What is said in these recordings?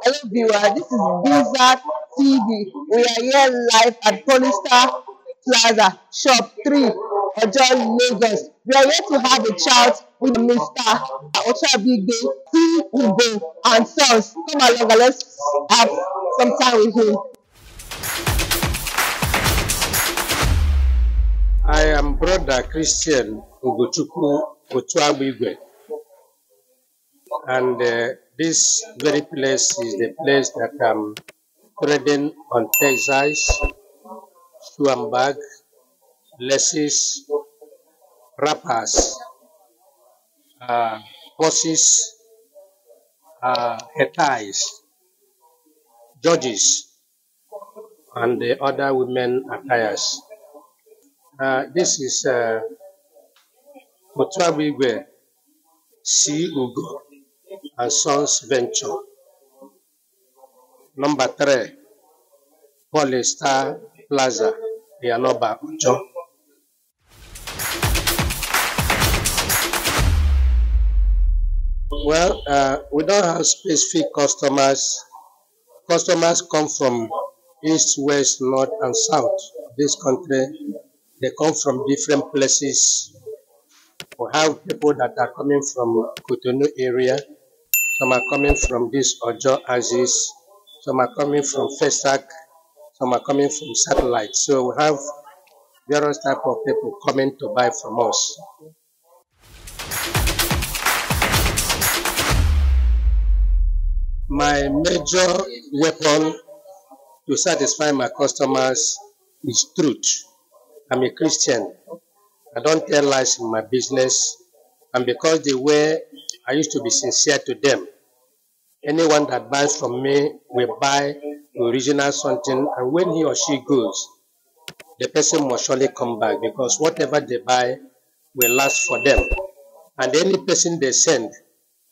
Hello viewer, this is Bizads TV. We are here live at Polystar Plaza, Shop 3, Ojo, Lagos. We are here to have a chat with Mr. Otuabuigwe, and Sons. Come along and let's have some time with him. I am Brother Christian Otuabuigwe, and this very place is the place that I'm trading on textiles, shoe and bag, laces, wrappers, purses, hair ties, georges, and the other women attires. This is Otuabuigwe C. Ugo and Sons Venture. Number 3, Polystar Plaza, Yanoba, Ojo. Well, we don't have specific customers. Customers come from east, west, north, and south of this country. They come from different places. We have people that are coming from Cotonou area. Some are coming from this Ojo axis. Some are coming from Fesak. Some are coming from satellite. So we have various type of people coming to buy from us. My major weapon to satisfy my customers is truth. I'm a Christian. I don't tell lies in my business. And because the way I used to be sincere to them, anyone that buys from me will buy the original something, and when he or she goes, the person must surely come back, because whatever they buy will last for them. And any person they send,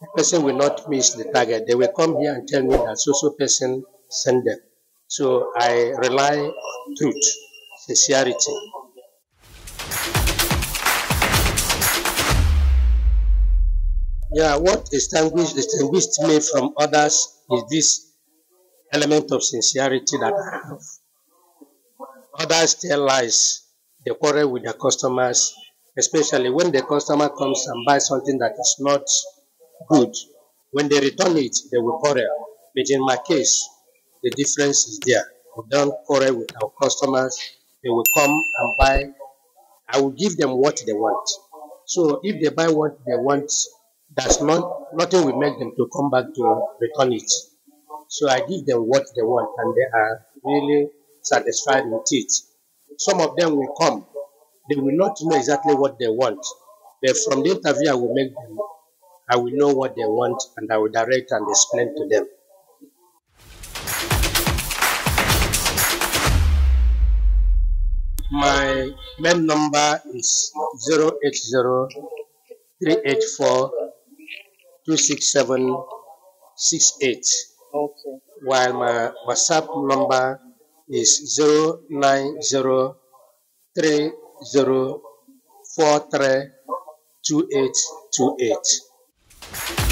the person will not miss the target. They will come here and tell me that so person sent them. So I rely on truth, sincerity. Yeah, what distinguished me from others is this element of sincerity that I have. Others tell lies. They quarrel with their customers, especially when the customer comes and buys something that is not good. When they return it, they will quarrel. But in my case, the difference is there. We don't quarrel with our customers. They will come and buy. I will give them what they want. So if they buy what they want, nothing will make them to come back to return it. So I give them what they want, and they are really satisfied with it. Some of them will come. They will not know exactly what they want. But from the interview I will know what they want, and I will direct and explain to them. My main number is 080-384-26768. Okay. While my WhatsApp number is 090-3043-2828.